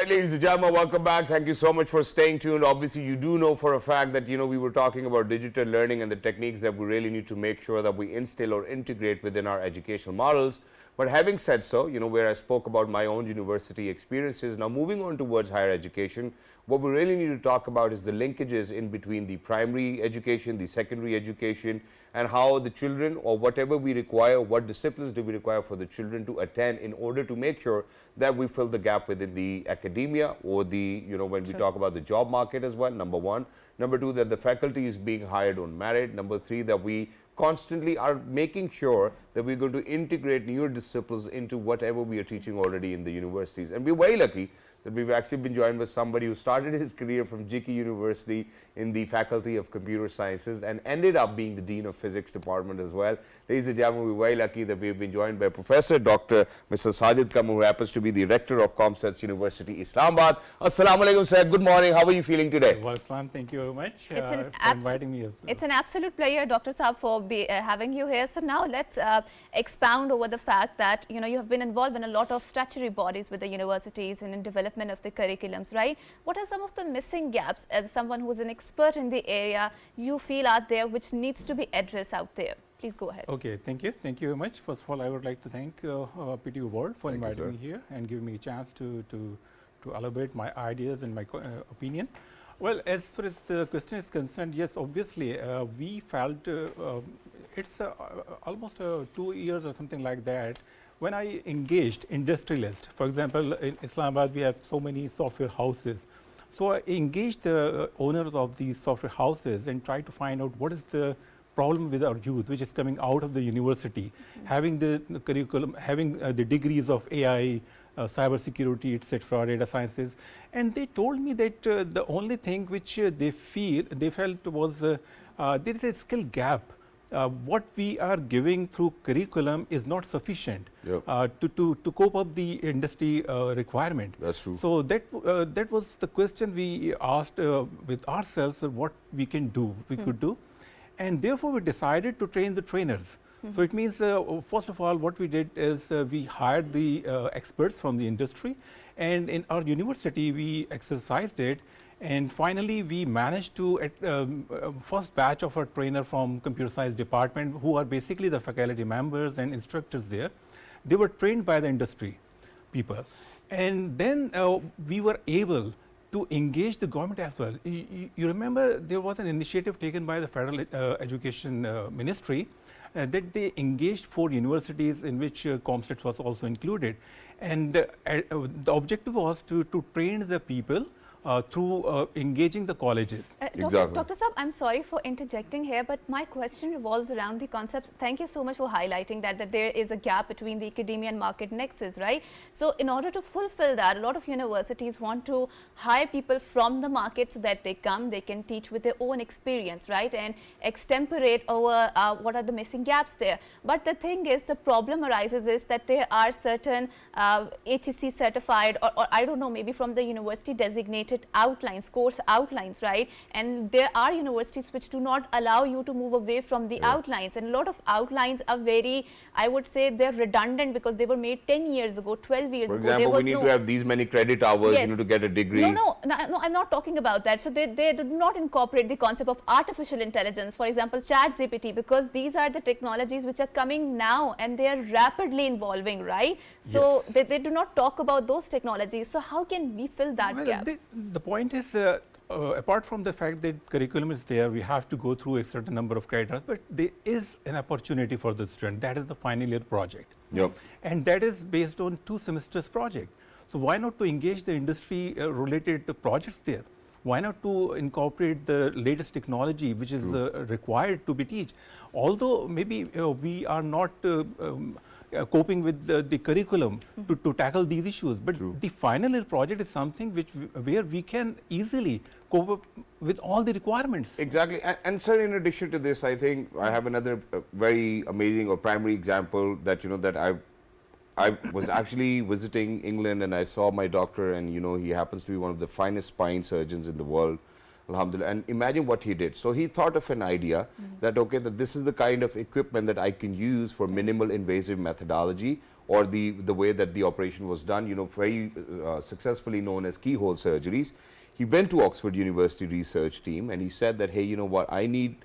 right, ladies and gentlemen, welcome back. Thank you so much for staying tuned. Obviously, you do know for a fact that, we were talking about digital learning and the techniques that we really need to make sure that we instill or integrate within our educational models. But having said so, where I spoke about my own university experiences, now moving on towards higher education, what we really need to talk about is the linkages in between the primary education, the secondary education, and how the children, or whatever we require, what disciplines do we require for the children to attend in order to make sure that we fill the gap within the academia or the, when we talk about the job market as well, number one. Number two, that the faculty is being hired on merit. Number three, that we constantly are making sure that we're going to integrate newer disciplines into whatever we are teaching already in the universities. And we're very lucky that we've actually been joined by somebody who started his career from GK University in the Faculty of Computer Sciences and ended up being the Dean of Physics Department as well. Ladies and gentlemen, we're very lucky that we've been joined by Professor Dr. Mr. Sajid Qamar, who happens to be the Rector of COMSATS University, Islamabad. Assalamu alaikum, sir. Good morning. How are you feeling today? Well, Islam, thank you very much for inviting me. It's an absolute pleasure, Dr. Saab, for having you here. So now let's expound over the fact that, you have been involved in a lot of statutory bodies with the universities and in development of the curriculums, right? What are some of the missing gaps as someone who is an expert in the area you feel out there which needs to be addressed out there? Please go ahead. Okay, thank you. Thank you very much. First of all, I would like to thank PTV World for inviting me here and giving me a chance to elaborate my ideas and my opinion. Well, as far as the question is concerned, yes, obviously, we felt it's almost 2 years or something like that when I engaged industrialists. For example, in Islamabad, we have so many software houses. So I engaged the owners of these software houses and tried to find out what is the problem with our youth, which is coming out of the university, having the curriculum, having the degrees of AI, cyber security, etc., data sciences. And they told me that the only thing which they felt was there is a skill gap. What we are giving through curriculum is not sufficient to cope up the industry requirement. That's true. So that was the question we asked with ourselves, what we can do, could do. And therefore, we decided to train the trainers. So it means, first of all, what we did is we hired the experts from the industry, and in our university, we exercised it. And finally, we managed to, first batch of our trainer from computer science department, who are basically the faculty members and instructors there. They were trained by the industry people. And then we were able to engage the government as well. You remember there was an initiative taken by the Federal Education Ministry that they engaged 4 universities in which COMSATS was also included. And the objective was to train the people through engaging the colleges. Dr. Saab, I'm sorry for interjecting here, but my question revolves around the concepts. Thank you so much for highlighting that there is a gap between the academia and market nexus, right? So in order to fulfill that, a lot of universities want to hire people from the market so that they can teach with their own experience, right? And extemporate over what are the missing gaps there. But the thing is, the problem arises is that there are certain HEC certified or I don't know, maybe from the university designated outlines, course outlines, right? And there are universities which do not allow you to move away from the outlines, and a lot of outlines are very, I would say, they're redundant because they were made 10 years ago, 12 years ago. For example, we need to have these many credit hours, to get a degree. No, I'm not talking about that. So they do not incorporate the concept of artificial intelligence, for example, ChatGPT, because these are the technologies which are coming now and they are rapidly evolving, right? So they do not talk about those technologies. So how can we fill that gap? The point is, apart from the fact that curriculum is there, we have to go through a certain number of credits, but there is an opportunity for the student. That is the final year project. And that is based on 2 semesters project. So why not to engage the industry related projects there? Why not to incorporate the latest technology which is required to be taught? Although maybe we are not coping with the curriculum to tackle these issues, but the final year project is something where we can easily cope up with all the requirements. Exactly. And sir, in addition to this, I think I have another very amazing or primary example that that I was actually visiting England and I saw my doctor, and he happens to be one of the finest spine surgeons in the world. Alhamdulillah. And imagine what he did. So he thought of an idea that, okay, that this is the kind of equipment that I can use for minimal invasive methodology, or the way that the operation was done, you know, very successfully known as keyhole surgeries. He went to Oxford University research team and he said that, hey, you know what, I need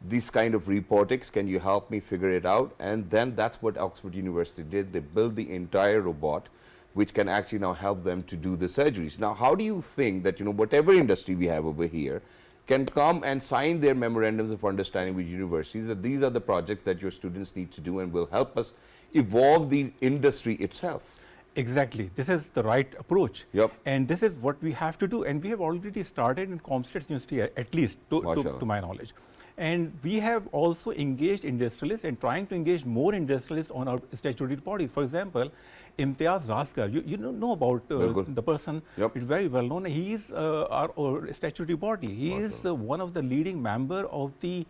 this kind of robotics, can you help me figure it out? And then that's what Oxford University did. They built the entire robot, which can actually now help them to do the surgeries. Now, how do you think that, you know, whatever industry we have over here can come and sign their memorandums of understanding with universities that these are the projects that your students need to do and will help us evolve the industry itself? Exactly. This is the right approach. Yep. And this is what we have to do. And we have already started in COMSATS University, at least to my knowledge. And we have also engaged industrialists and trying to engage more industrialists on our statutory bodies. For example, Imtiaz Raskar, you know about the person, Yep. it's very well known. He is our statutory body. He is one of the leading member of the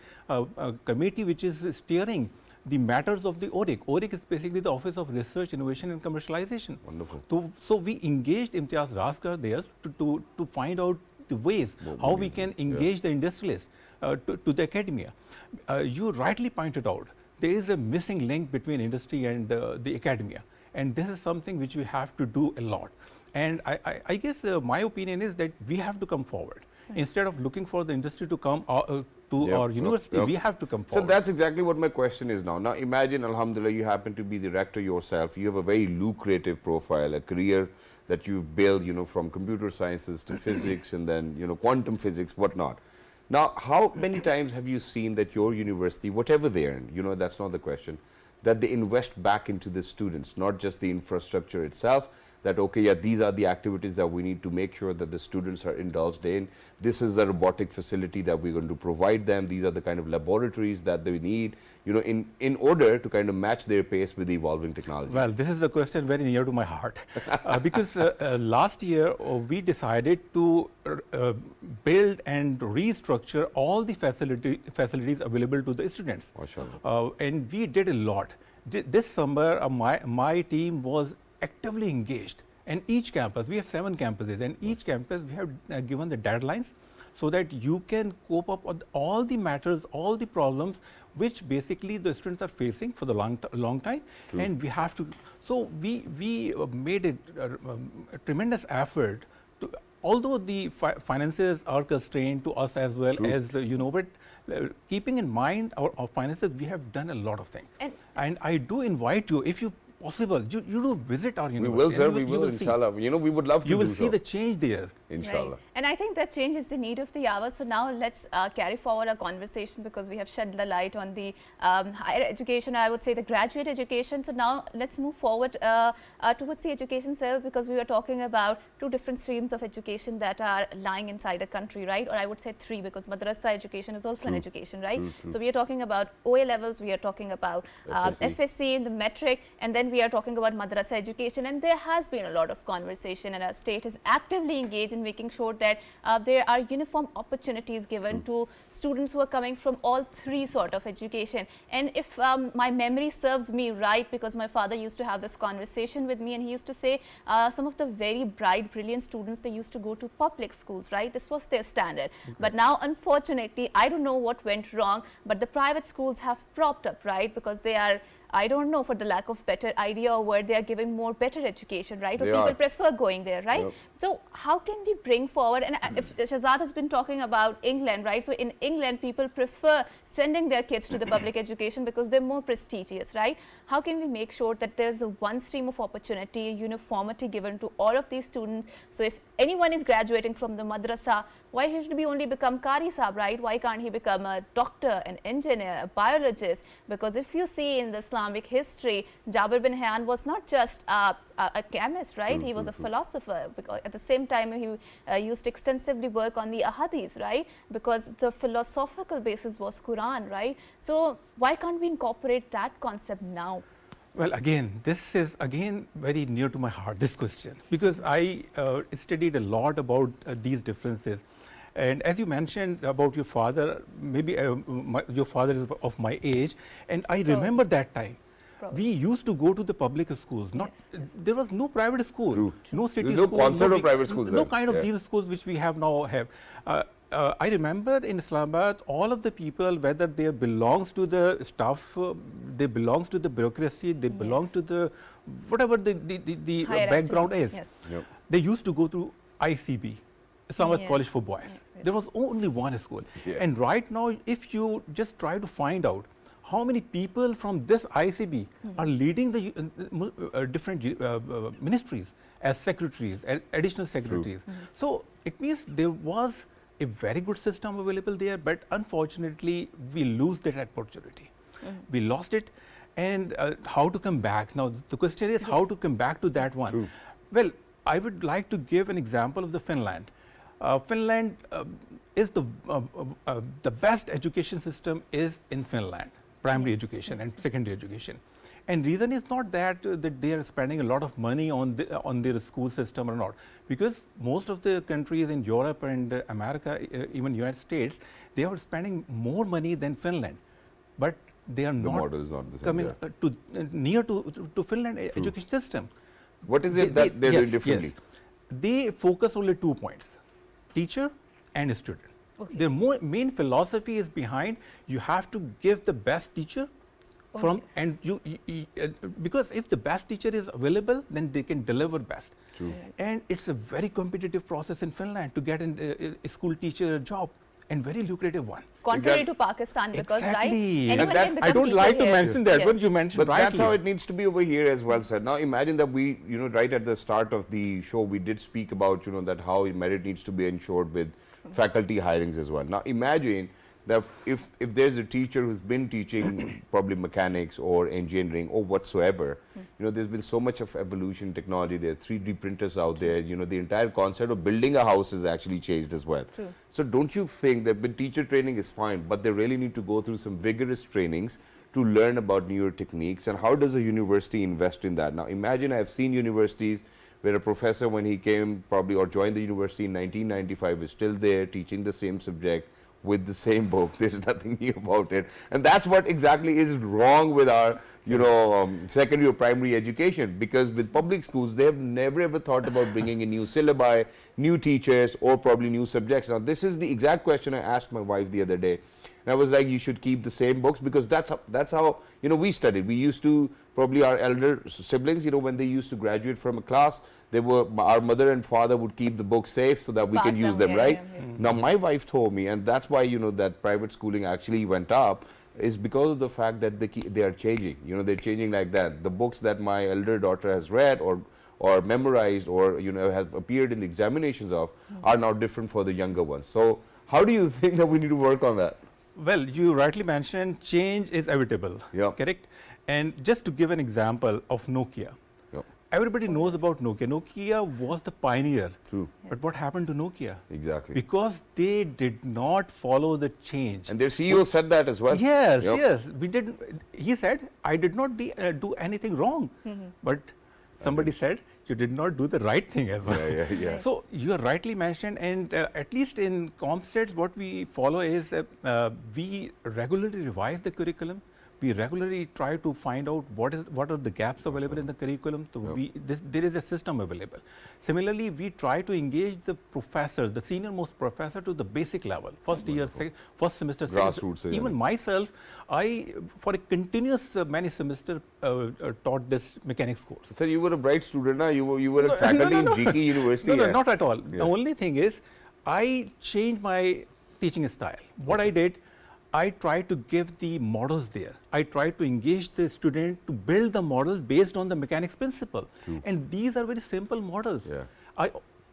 committee which is steering the matters of the ORIC. ORIC is basically the Office of Research, Innovation and Commercialization. Wonderful. So we engaged Imtiaz Raskar there to find out the ways how we can engage the industrialists to the academia. You rightly pointed out, there is a missing link between industry and the academia. And this is something which we have to do a lot. And I guess my opinion is that we have to come forward. Instead of looking for the industry to come to our university, we have to come forward. So that's exactly what my question is now. Now imagine, Alhamdulillah, you happen to be the rector yourself. You have a very lucrative profile, a career that you've built, you know, from computer sciences to physics and then, you know, quantum physics, whatnot. Now, how many times have you seen that your university, whatever they earn, you know, that's not the question, that they invest back into the students, not just the infrastructure itself, that, okay, yeah, these are the activities that we need to make sure that the students are indulged in. This is the robotic facility that we're going to provide them. These are the kind of laboratories that they need, you know, in order to kind of match their pace with the evolving technologies. Well, this is the question very near to my heart because last year we decided to build and restructure all the facilities available to the students. And we did a lot. This summer, my team was actively engaged, and each campus, we have 7 campuses, and each campus we have given the deadlines so that you can cope up with all the matters, all the problems which basically the students are facing for the long time. And we have to, so we made a tremendous effort to, although the finances are constrained to us as well as you know, but keeping in mind our finances, we have done a lot of things. And I do invite you, if you possible, you do visit our university. We will, sir, we will, inshallah. You know, we would love to do so. You will see the change there. Inshallah. Right. And I think that change is the need of the hour. So now let's carry forward our conversation, because we have shed the light on the higher education, I would say the graduate education. So now let's move forward towards the education service, because we were talking about 2 different streams of education that are lying inside a country, right? Or I would say 3, because madrasa education is also an education, right? So we are talking about OA levels, we are talking about FSC, the metric, and then we are talking about madrasa education. And there has been a lot of conversation, and our state is actively engaged in making sure that there are uniform opportunities given to students who are coming from all 3 sort of education. And if my memory serves me right, because my father used to have this conversation with me, and he used to say some of the very bright, brilliant students, they used to go to public schools, right? This was their standard. But now, unfortunately, I don't know what went wrong, but the private schools have propped up, right? Because they are, I don't know, for the lack of better idea or word, they are giving more better education, right? Or people prefer going there, right? So how can we bring forward, and if Shahzad has been talking about England, right? So in England, people prefer sending their kids to the public education because they're more prestigious, right? How can we make sure that there's a one stream of opportunity, uniformity given to all of these students? So if anyone is graduating from the madrasa, why should he only become Qari Sahab, right? Why can't he become a doctor, an engineer, a biologist? Because if you see in the Islamic history, Jabir bin Hayyan was not just a chemist, right? He was a philosopher, because at the same time he used to extensively work on the ahadith, right? Because the philosophical basis was Quran, right? So why can't we incorporate that concept now? Well, again, this is again very near to my heart, this question, because I studied a lot about these differences. And as you mentioned about your father, maybe your father is of my age, and I remember that time. We used to go to the public schools. Not there was no private school, no city school, no concept of private schools. No kind of these schools which we have now have. I remember in Islamabad, all of the people, whether they belongs to the staff, they belongs to the bureaucracy, they belong to the whatever the background is. Yes. Yep. They used to go to ICB, Islamabad Yes. College for Boys. There was only one school. Yeah. And right now, if you just try to find out how many people from this ICB are leading the different ministries as secretaries, additional secretaries. So it means there was a very good system available there, but unfortunately, we lose that opportunity. We lost it, and how to come back? Now, the question is how to come back to that one. True. Well, I would like to give an example of the Finland. Finland is the best education system is in Finland, primary education and secondary education. And reason is not that that they are spending a lot of money on their school system or not, because most of the countries in Europe and America, even United States, they are spending more money than Finland, but they are The not model is not the same. coming Yeah. to near to Finland education system. What is it that they're doing differently? Yes. They focus only 2 points: teacher and student. Okay. Their main philosophy is behind you have to give the best teacher from yes. and because if the best teacher is available, then they can deliver best. True. And it's a very competitive process in Finland to get a school teacher job, and very lucrative one. Contrary Exact- to Pakistan, because Exactly. right, anyone And can that's- become I don't teacher like to here. mention that, Yes. but you mentioned But that's how rightly. it needs to be over here as well, sir. Now imagine that we, right at the start of the show, we did speak about, that how merit needs to be ensured with faculty hirings as well. Now imagine that if there's a teacher who's been teaching probably mechanics or engineering or whatsoever, there's been so much of evolution technology. There are 3D printers out there. The entire concept of building a house is actually changed as well. True. So don't you think that with teacher training is fine, but they really need to go through some vigorous trainings to learn about newer techniques, and how does a university invest in that? Now imagine, I've seen universities where a professor, when he came probably or joined the university in 1995, is still there teaching the same subject with the same book. There's nothing new about it, and that's what exactly is wrong with our secondary or primary education, because with public schools they have never ever thought about bringing in new syllabi, new teachers, or probably new subjects. Now this is the exact question I asked my wife the other day. And I was like, you should keep the same books, because that's how we studied. We used to, probably our elder siblings, when they used to graduate from a class, our mother and father would keep the books safe so that we can Pass use down, them, yeah, right? yeah, yeah. Now my wife told me, and that's why that private schooling actually went up, is because of the fact that they are changing. They're changing like that. The books that my elder daughter has read or memorized or have appeared in the examinations of are now different for the younger ones. So how do you think that we need to work on that? Well, you rightly mentioned change is inevitable, Yeah. correct? And just to give an example of Nokia, Yeah, everybody knows about Nokia. Nokia was the pioneer. true. But what happened to Nokia? Exactly. Because they did not follow the change. And their CEO said that as well. Yes, Yep. yes. We didn't. He said, I did not do anything wrong. But somebody said, you did not do the right thing as well. Yeah. So you are rightly mentioned, and at least in COMSATS, what we follow is we regularly revise the curriculum. We regularly try to find out what are the gaps available in the curriculum. So there is a system available. Similarly, we try to engage the professor, the senior most professor, to the basic level, first year, first semester, Grassroots, yeah. even myself, I for a continuous many semester taught this mechanics course. So you were a bright student, now you were a faculty in GK University. No, yeah. not at all. Yeah. The only thing is, I changed my teaching style. What I did, I tried to give the models there. I tried to engage the student to build the models based on the mechanics principle. True. And these are very simple models. Yeah.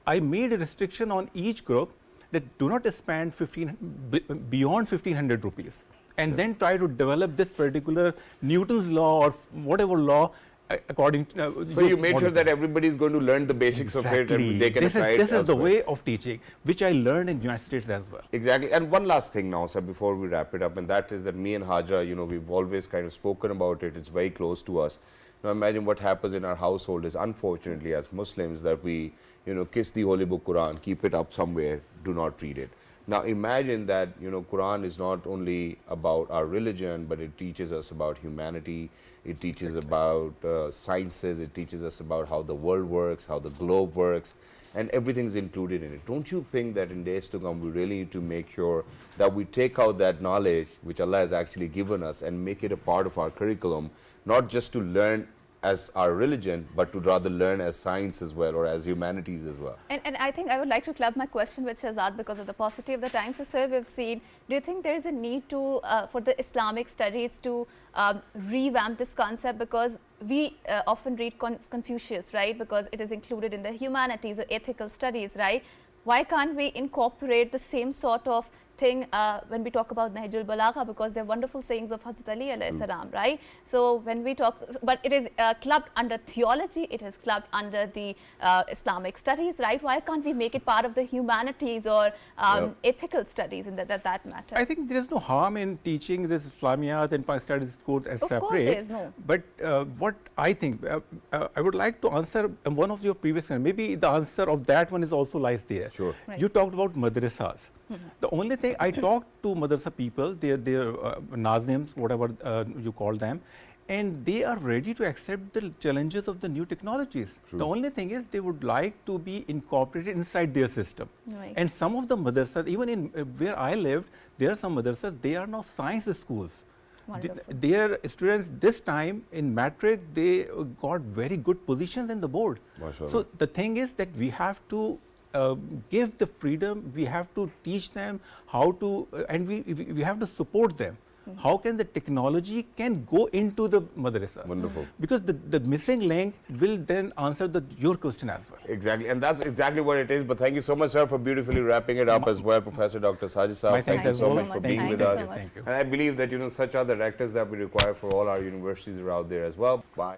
I made a restriction on each group that do not spend beyond 1500 rupees. And then try to develop this particular Newton's law or whatever law according to So you made sure that everybody is going to learn the basics of it and they can apply it This is the elsewhere. way of teaching, which I learned in United States as well. Exactly. And one last thing now, sir, before we wrap it up, and that is that me and Haja, we've always kind of spoken about it. It's very close to us. Now imagine what happens in our household is, unfortunately, as Muslims, that we, kiss the holy book Quran, keep it up somewhere, do not read it. Now imagine that, Quran is not only about our religion, but it teaches us about humanity. It teaches about sciences. It teaches us about how the world works, how the globe works. and everything's included in it. Don't you think that in days to come we really need to make sure that we take out that knowledge which Allah has actually given us and make it a part of our curriculum, not just to learn as our religion, but to rather learn as science as well, or as humanities as well? And I think I would like to club my question with Shahzad because of the paucity of the time. So, sir, we've seen, do you think there is a need to, for the Islamic studies to revamp this concept? Because we often read Confucius, right? Because it is included in the humanities or ethical studies, right? Why can't we incorporate the same sort of thing when we talk about Nahjul Balagha, because they're wonderful sayings of Hazrat Ali alayhi salam, right? So when we talk, but it is clubbed under theology, it is clubbed under the Islamic studies, right? Why can't we make it part of the humanities or ethical studies in that matter? I think there is no harm in teaching this Islamiyat and Pakistani course as separate. Of course there is no. But what I think, I would like to answer one of your previous, maybe the answer of that one is also lies there. Sure. Right. You talked about madrasas. The only thing, I talked to madrasa people, their Nazims, whatever you call them, and they are ready to accept the challenges of the new technologies. True. The only thing is they would like to be incorporated inside their system. Right. And some of the madrasas, even in where I lived, there are some madrasas, they are now science schools. Their students this time in matric, they got very good positions in the board. Mashallah. So the thing is that we have to give the freedom, we have to teach them how to, and we have to support them. How can the technology can go into the madrasas? Wonderful. Because the missing link will then answer your question as well. Exactly, and that's exactly what it is. But thank you so much, sir, for beautifully wrapping it up as well, Professor Dr. Sajid Saab. Thank you so much for being Thank with you us. so much. Thank you. And I believe that, such are the rectors that we require for all our universities are out there as well. Bye.